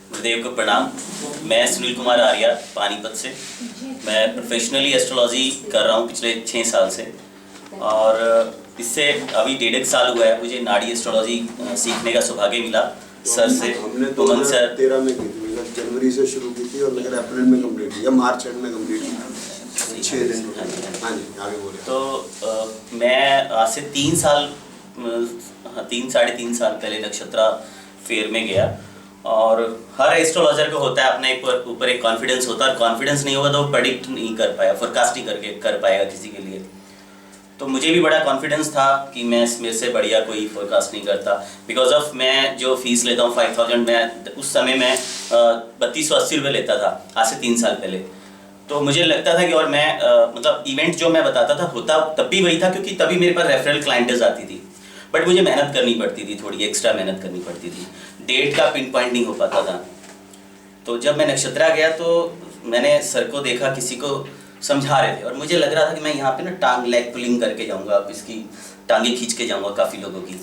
गुरुदेव को प्रणाम। मैं सुनील कुमार आर्या पानीपत से। मैं प्रोफेशनली एस्ट्रोलॉजी कर रहा हूँ पिछले 6 साल से, और इससे अभी 1.5 साल हुआ है मुझे नाड़ी एस्ट्रोलॉजी सीखने का सौभाग्य मिला सर से। हमने 2013 में की थी, जनवरी से शुरू की थी और मेरा अप्रैल में कंप्लीट किया, मार्च एंड में कंप्लीट किया 6 दिन। हाँ जी, आगे बोले। तो मैं आज से 3 साढ़े 3 साल पहले नक्षत्रा फेयर में गया, और हर एस्ट्रोलॉजर को होता है अपने ऊपर एक कॉन्फिडेंस होता है, और कॉन्फिडेंस नहीं होगा तो वो प्रेडिक्ट नहीं कर पाया, फोरकास्ट नहीं कर पाएगा किसी के लिए। तो मुझे भी बड़ा कॉन्फिडेंस था कि मेरे से बढ़िया कोई फोरकास्ट नहीं करता, बिकॉज ऑफ मैं जो फीस लेता हूँ 5000, मैं उस समय मैं 3280 रुपये लेता था आज से 3 साल पहले। तो मुझे लगता था कि, और मैं मतलब इवेंट जो मैं बताता था होता तब भी वही था, क्योंकि तभी मेरे पास रेफरल क्लाइंटेज आती थी, बट मुझे मेहनत करनी पड़ती थी, थोड़ी एक्स्ट्रा मेहनत करनी पड़ती थी, डेट का पिन पॉइंट नहीं हो पाता था। तो जब मैं नक्षत्रा गया तो मैंने सर को देखा, किसी को समझा रहे थे, और मुझे लग रहा था कि मैं यहाँ पे ना टांग लेग पुलिंग करके जाऊँगा, इसकी टांगे खींच के जाऊँगा, काफ़ी लोगों की,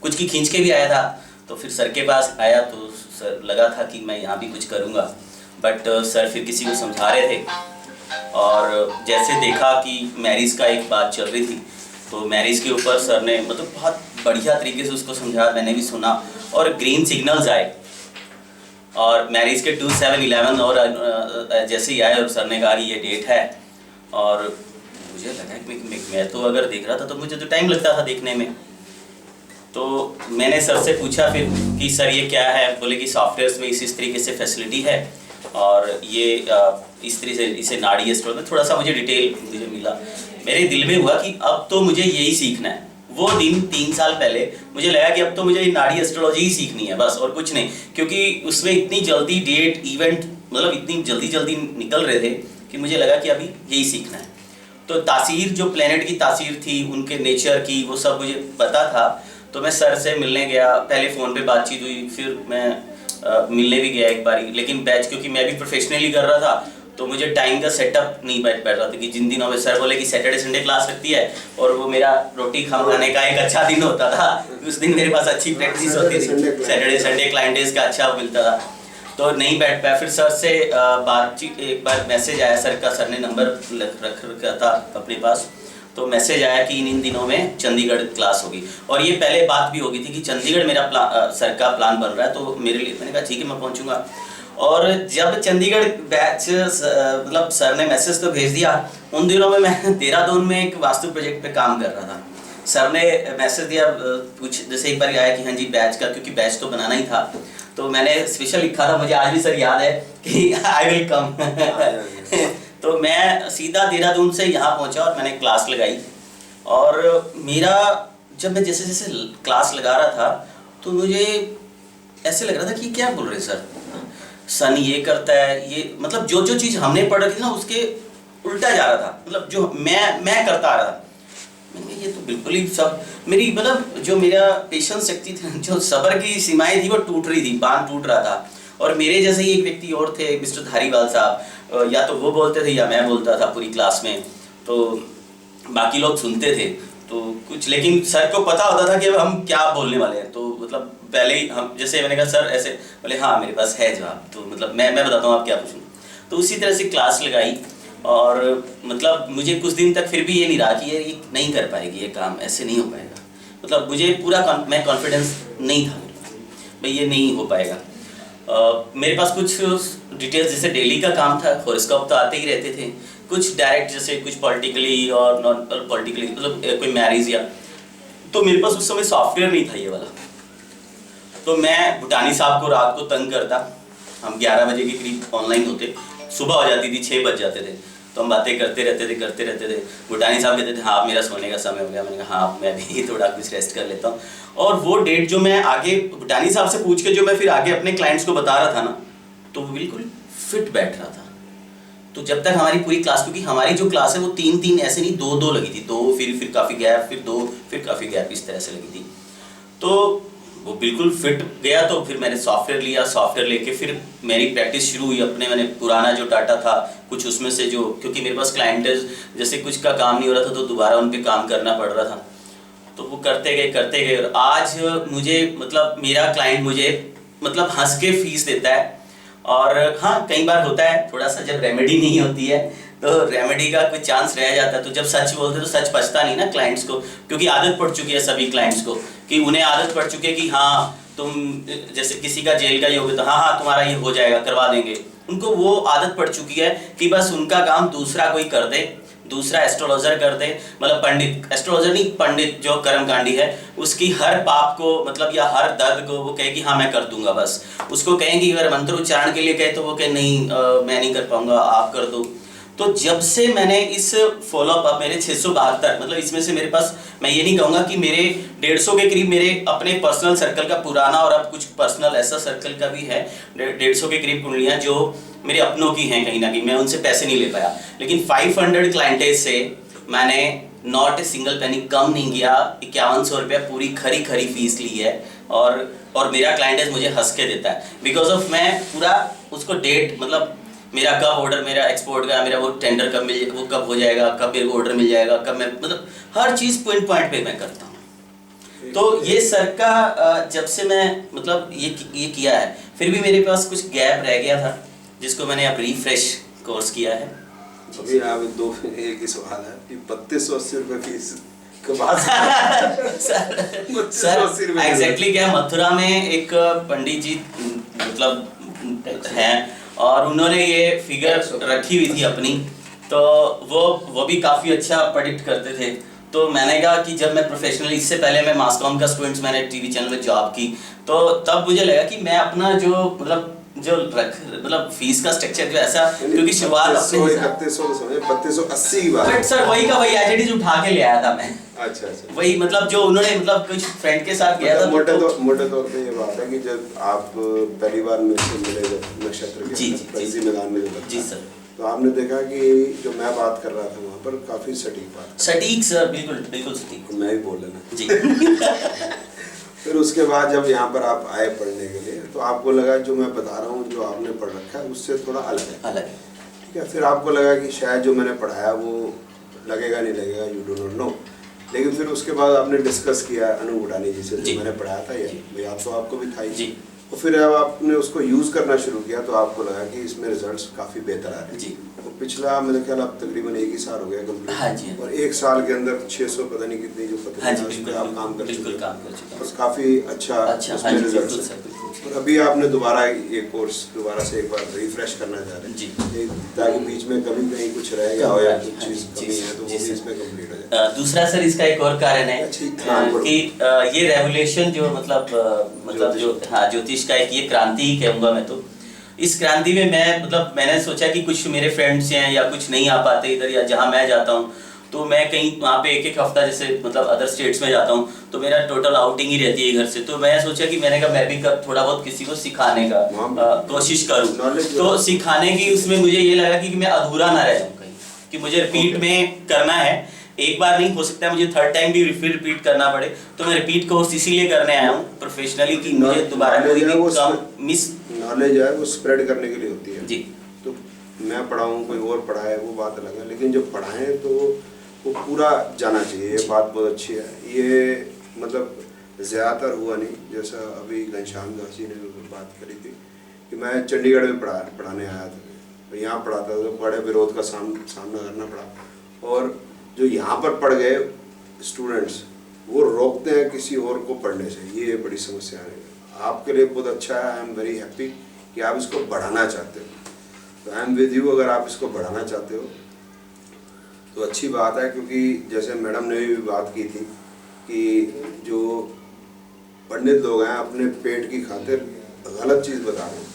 कुछ की खींच के भी आया था। तो फिर सर के पास आया तो सर लगा था कि मैं यहाँ भी कुछ करूँगा, बट सर फिर किसी को समझा रहे थे, और जैसे देखा कि मैरिज का एक बात चल रही थी, तो मैरिज के ऊपर सर ने मतलब बहुत बढ़िया तरीके से उसको समझाया, मैंने भी सुना, और ग्रीन सिग्नल्स आए, और मैरिज के 2711 और जैसे ही आए और सर ने कहा कि ये डेट है, और मुझे लगा कि मैं तो अगर देख रहा था तो मुझे तो टाइम लगता था देखने में। तो मैंने सर से पूछा फिर कि सर ये क्या है, बोले कि सॉफ्टवेयर्स में इस तरीके से फैसिलिटी है, और ये इस तरीके से इसे नाड़ी एस्ट्रो में थोड़ा सा मुझे डिटेल मुझे मिला। मेरे दिल में हुआ कि अब तो मुझे यही सीखना है। वो दिन 3 साल पहले मुझे लगा कि अब तो मुझे नाड़ी एस्ट्रोलॉजी ही सीखनी है बस, और कुछ नहीं, क्योंकि उसमें इतनी जल्दी डेट इवेंट मतलब इतनी जल्दी निकल रहे थे कि मुझे लगा कि अभी यही सीखना है। तो तासीर जो प्लेनेट की तासीर थी, उनके नेचर की, वो सब मुझे पता था। तो मैं सर से मिलने गया, पहले फ़ोन पे बातचीत हुई, फिर मैं मिलने भी गया एक बारी, लेकिन बैच क्योंकि मैं भी प्रोफेशनली कर रहा था तो मुझे टाइम का सेटअप नहीं बैठ पा रहा था, कि जिन दिनों में सर बोले कि सैटरडे संडे क्लास लगती है, और वो मेरा रोटी खाने का एक अच्छा दिन होता था, उस दिन मेरे पास अच्छी प्रैक्टिस होती थी, सैटरडे संडे क्लाइंटेज का अच्छा मिलता था, तो नहीं बैठ पाया। फिर सर से बातचीत, एक बार मैसेज आया सर का, सर ने नंबर रख रखा था अपने पास, तो मैसेज आया कि इन दिनों में चंडीगढ़ क्लास होगी, और ये पहले बात भी हो गई थी कि चंडीगढ़ मेरा सर का प्लान बन रहा है, तो मेरे लिए मैंने कहा ठीक है मैं पहुंचूंगा। और जब चंडीगढ़ बैच मतलब सर ने मैसेज तो भेज दिया, उन दिनों में मैं देहरादून में एक वास्तु प्रोजेक्ट पे काम कर रहा था। सर ने मैसेज दिया, कुछ जैसे एक बार आया कि हाँ जी बैच का, क्योंकि बैच तो बनाना ही था, तो मैंने स्पेशल लिखा था, मुझे आज भी सर याद है कि आई विल कम। तो मैं सीधा देहरादून से यहाँ पहुँचा और मैंने क्लास लगाई, और मेरा जब मैं जैसे जैसे क्लास लगा रहा था तो मुझे ऐसे लग रहा था कि क्या बोल रहे सर, सन ये करता है, ये मतलब जो जो चीज़ हमने पढ़ रही थी ना उसके उल्टा जा रहा था, मतलब जो मैं करता आ रहा था। मैंने ये तो बिल्कुल ही सब मेरी मतलब जो मेरा पेशेंस शक्ति थी, जो सब्र की सीमाएं थी वो टूट रही थी, बांध टूट रहा था। और मेरे जैसे ही एक व्यक्ति और थे, मिस्टर धारीवाल साहब, या तो वो बोलते थे या मैं बोलता था पूरी क्लास में, तो बाकी लोग सुनते थे, तो कुछ, लेकिन सर को पता होता था कि अब हम क्या बोलने वाले हैं। तो मतलब पहले ही हम, जैसे मैंने कहा सर ऐसे, बोले हाँ मेरे पास है जवाब, तो मतलब मैं बताता हूँ आप क्या पूछूँ। तो उसी तरह से क्लास लगाई, और मतलब मुझे कुछ दिन तक फिर भी ये नहीं रहा कि ये नहीं कर पाएगी, ये काम ऐसे नहीं हो पाएगा, मतलब मुझे पूरा मैं कॉन्फिडेंस नहीं था भाई ये नहीं हो पाएगा। मेरे पास कुछ डिटेल्स, जैसे डेली का काम था, हॉरोस्कोप तो आते ही रहते थे, कुछ डायरेक्ट जैसे कुछ पॉलिटिकली और नॉन पॉलिटिकली, मतलब कोई मैरिज या, तो मेरे पास उस समय सॉफ्टवेयर नहीं था ये वाला। तो मैं भूटानी साहब को रात को तंग करता, हम 11 बजे के करीब ऑनलाइन होते, सुबह हो जाती थी 6 बज जाते थे, तो हम बातें करते रहते थे। भूटानी साहब कहते थे हाँ मेरा सोने का समय हो गया, मैंने कहा हाँ मैं भी थोड़ा कुछ रेस्ट कर लेता हूँ। और वो डेट जो मैं आगे भूटानी साहब से पूछ के जो मैं फिर आगे अपने क्लाइंट्स को बता रहा था ना, तो वो बिल्कुल फिट बैठ रहा था। तो जब तक हमारी पूरी क्लास, क्योंकि हमारी जो क्लास है वो 3-3 ऐसे नहीं 2-2 लगी थी, 2 फिर काफ़ी गैप, फिर 2 फिर काफ़ी गैप, इस तरह से लगी थी। तो वो बिल्कुल फिट गया, तो फिर मैंने सॉफ्टवेयर लिया, सॉफ्टवेयर लेके फिर मेरी प्रैक्टिस शुरू हुई अपने, मैंने पुराना जो डाटा था कुछ उसमें से जो, क्योंकि मेरे पास क्लाइंट जैसे कुछ का काम नहीं हो रहा था तो दोबारा उन पर काम करना पड़ रहा था। तो वो करते गए और आज मुझे मतलब मेरा क्लाइंट मुझे मतलब हंस के फीस देता है। और हाँ, कई बार होता है थोड़ा सा, जब रेमेडी नहीं होती है तो रेमेडी का कोई चांस रह जाता है, तो जब सच बोलते हैं तो सच पछता नहीं ना क्लाइंट्स को, क्योंकि आदत पड़ चुकी है सभी क्लाइंट्स को, कि उन्हें आदत पड़ चुकी है कि हाँ तुम जैसे किसी का जेल का ही होगा तो हाँ हाँ तुम्हारा ये हो जाएगा, करवा देंगे। उनको वो आदत पड़ चुकी है कि बस उनका काम दूसरा कोई कर दे, दूसरा एस्ट्रोलॉजर कर दे, मतलब पंडित, एस्ट्रोलॉजर नहीं पंडित जो कर्मकांडी है, उसकी हर पाप को मतलब या हर दर्द को वो कहे कि हाँ मैं कर दूंगा। बस उसको कहेंगे अगर मंत्र उच्चारण के लिए कहे तो वो कहे नहीं मैं नहीं कर पाऊंगा, आप कर दो। तो जब से मैंने इस फॉलोअप मेरे 672 मतलब इसमें से मेरे पास, मैं ये नहीं कहूँगा कि मेरे 150 के करीब मेरे अपने पर्सनल सर्कल का पुराना और अब कुछ पर्सनल ऐसा सर्कल का भी है, 150 के करीब कुंडलियाँ जो मेरे अपनों की हैं कहीं ना कहीं, मैं उनसे पैसे नहीं ले पाया। लेकिन 500 क्लाइंटेज से मैंने नॉट ए सिंगल पेनी कम नहीं किया, 5100 रुपया पूरी खरी फीस ली है। और मेरा क्लाइंटेज मुझे हंस के देता है, बिकॉज ऑफ मैं पूरा उसको डेट मतलब मेरा कब ऑर्डर, मेरा एक्सपोर्ट का, मेरा वो टेंडर कब मिल, वो कब हो जाएगा, कब मेरे को ऑर्डर मिल जाएगा, कब मैं मतलब हर चीज़ पॉइंट पे मैं करता हूँ। तो ये सर का जब से मैं मतलब ये किया है, फिर भी मेरे पास कुछ गैप रह गया था जिसको मैंने अब रिफ्रेश कोर्स किया है। अभी आप एक ही सवाल है कि 3280 रुपये फीस के बाद सर एग्जैक्टली क्या, मथुरा में एक पंडित जी मतलब हैं और उन्होंने ये फिगर रखी हुई थी अपनी, तो वो भी काफ़ी अच्छा प्रेडिक्ट करते थे। तो मैंने कहा कि जब मैं प्रोफेशनली, इससे पहले मैं मास कॉम का स्टूडेंट्स, मैंने टीवी चैनल में जॉब की, तो तब मुझे लगा कि मैं अपना जो मतलब फीस का स्ट्रक्चर जो ऐसा, क्योंकि शुरुआत अपने 3280 की बात, बट सर वही का वही एज इट इज उठा के ले आया था मैं। अच्छा वही मतलब जो उन्होंने मतलब कुछ फ्रेंड के साथ गया था। मोटे तौर पे ये बात है कि जब आप पहली बार मेरे से मिले जब नक्षत्र के मैदान में जब, जी सर, तो आपने देखा कि जो मैं बात कर रहा था वहाँ पर काफी सटीक बात, सटीक सर, बिल्कुल सटीक, मैं भी बोल लेना जी। फिर उसके बाद जब यहाँ पर आप आए पढ़ने के लिए, तो आपको लगा जो मैं बता रहा हूँ जो आपने पढ़ रखा है उससे थोड़ा अलग है। ठीक है, फिर आपको लगा कि शायद जो मैंने पढ़ाया वो लगेगा नहीं लगेगा, यू डू नॉट नो। लेकिन फिर उसके बाद आपने डिस्कस किया अनूप उडानी जी से, जो मैंने पढ़ाया था, ये भैया तो आपको भी था ही, और फिर अब आपने उसको यूज़ करना शुरू किया तो आपको लगा कि इसमें रिजल्ट्स काफ़ी बेहतर आ रहे हैं। तो पिछला मेरे ख्याल अब तकरीबन 1 ही साल हो गया कंप्लीट। हाँ जी। और 1 साल के अंदर 600 पता नहीं कितनी जो पता उस पर आप काम कर चुके हैं, बस काफ़ी अच्छा उसमें रिजल्ट है। और अभी आपने दोबारा ये कोर्स दोबारा से एक बार रिफ्रेश करना चाह रहे हैं जी, ताकि बीच में कभी कहीं कुछ रह गया हो या कुछ चीज़ कमी है तो वो भी इसमें कंप्लीट हो जाए। दूसरा सर इसका एक और कारण है कि ये रेवोल्यूशन जो मतलब जो ज्योतिष का एक ये क्रांति ही कहूँगा मैं तो। इस क्रांति में मैंने सोचा कि कुछ मेरे फ्रेंड्स हैं या कुछ नहीं आ पाते इधर, या जहाँ मैं जाता हूँ तो मैं कहीं वहाँ पे एक हफ्ता जैसे मतलब अदर स्टेट्स में जाता हूँ तो मेरा टोटल आउटिंग ही रहती है घर से। तो मैं सोचा कि मैंने कहा मैं भी थोड़ा बहुत किसी को सिखाने का कोशिश करूँ। तो सिखाने की उसमें मुझे ये लगा कि मैं अधूरा ना रह जाऊँ कहीं, कि मुझे रिपीट में करना है, एक बार नहीं हो सकता है, मुझे थर्ड टाइम भी फिर रिपीट करना पड़े। तो मैं रिपीट कोर्स इसीलिए करने आया हूँ प्रोफेशनली कि मुझे दोबारा कोई भी काम मिस, नॉलेज है वो स्प्रेड करने के लिए होती है जी। तो मैं पढ़ाऊँ कोई और पढ़ाए वो बात अलग है, लेकिन जब पढ़ाएं तो वो पूरा जाना चाहिए, ये बात बहुत अच्छी है। ये मतलब ज़्यादातर हुआ नहीं, जैसा अभी घनश्याम दास जी ने बात करी थी कि मैं चंडीगढ़ में पढ़ाने आया था, तो यहाँ पढ़ाता था तो बड़े विरोध का सामना करना पड़ा। और जो यहाँ पर पढ़ गए स्टूडेंट्स वो रोकते हैं किसी और को पढ़ने से, ये बड़ी समस्या है। आपके लिए बहुत अच्छा है, आई एम वेरी हैप्पी कि आप इसको बढ़ाना चाहते हो, तो आई एम विद यू। अगर आप इसको बढ़ाना चाहते हो तो अच्छी बात है, क्योंकि जैसे मैडम ने भी बात की थी कि जो पंडित लोग हैं अपने पेट की खातिर गलत चीज़ बता रहे हैं।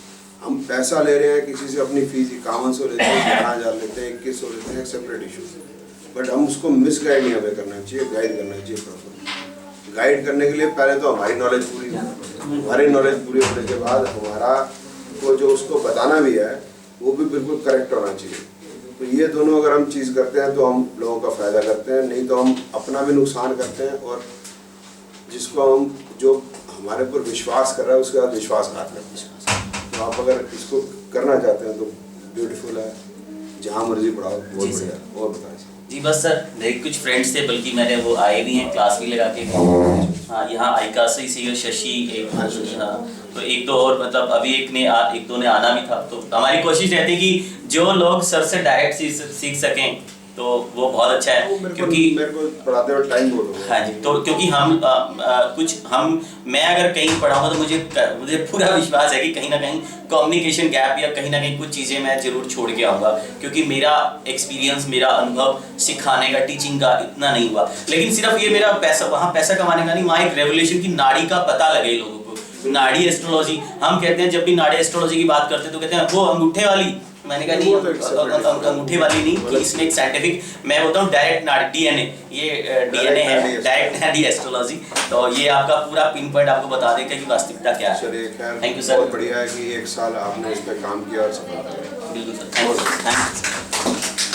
हम पैसा ले रहे हैं किसी से, अपनी फीस 5100 लेते हैं, 11,000 लेते हैं, 2100 लेते हैं, एक सेपरेट इशू। बट हम उसको मिसगाइड नहीं हमें करना चाहिए, गाइड करना चाहिए प्रॉपर। गाइड करने के लिए पहले तो हमारी नॉलेज पूरी हो, हमारी नॉलेज पूरी होने के बाद हमारा को जो उसको बताना भी है वो भी बिल्कुल करेक्ट होना चाहिए। तो ये दोनों अगर हम चीज़ करते हैं तो हम लोगों का फ़ायदा करते हैं, नहीं तो हम अपना भी नुकसान करते हैं और जिसको हम जो हमारे ऊपर विश्वास कर रहा है उसके बाद विश्वासघात करते हैं। तो आप अगर इसको करना चाहते हैं तो ब्यूटीफुल है, जहाँ मर्जी पढ़ाओ, बहुत बढ़िया। और बताएं। जी बस सर, मेरे कुछ फ्रेंड्स थे, बल्कि मैंने वो आए भी हैं, क्लास भी लगा के। हाँ, यहाँ आईकासी से शशि एक, हाँ, तो एक दो और, मतलब अभी एक दो ने आना भी था। तो हमारी कोशिश रहती है कि जो लोग सर से डायरेक्ट सीख सकें तो वो बहुत अच्छा है, क्योंकि मेरे को पढ़ाते हुए टाइम बोलो। हाँ जी, तो क्योंकि मैं अगर कहीं पढ़ाऊंगा तो मुझे पूरा विश्वास है कि कहीं ना कहीं कम्युनिकेशन गैप या कहीं ना कहीं कुछ चीज़ें मैं जरूर छोड़ के आऊँगा, क्योंकि मेरा एक्सपीरियंस, मेरा अनुभव सिखाने का, टीचिंग का इतना नहीं हुआ। लेकिन सिर्फ ये मेरा पैसा कमाने का नहीं, वहाँ एक रेवोल्यूशन की नाड़ी का पता लगे लोगों को। नाड़ी एस्ट्रोलॉजी हम कहते हैं, जब भी नाड़ी एस्ट्रोलॉजी की बात करते हैं तो कहते हैं वो अंगूठे वाली। मैंने कहा नहीं, अंगूठे वाली नहीं, इसमें एक साइंटिफिक, मैं बोलता हूँ डायरेक्ट नाड़ी, डीएनए, ये डीएनए है, डायरेक्ट नाड़ी एस्ट्रोलॉजी। तो ये आपका पूरा पिन पॉइंट आपको बता देगा कि वास्तविकता क्या है। चलिए, खैर थैंक यू सर। बहुत बढ़िया है कि 1 साल आपने इस पे काम किया और सफलता मिली। बिल्कुल सर, थैंक यू।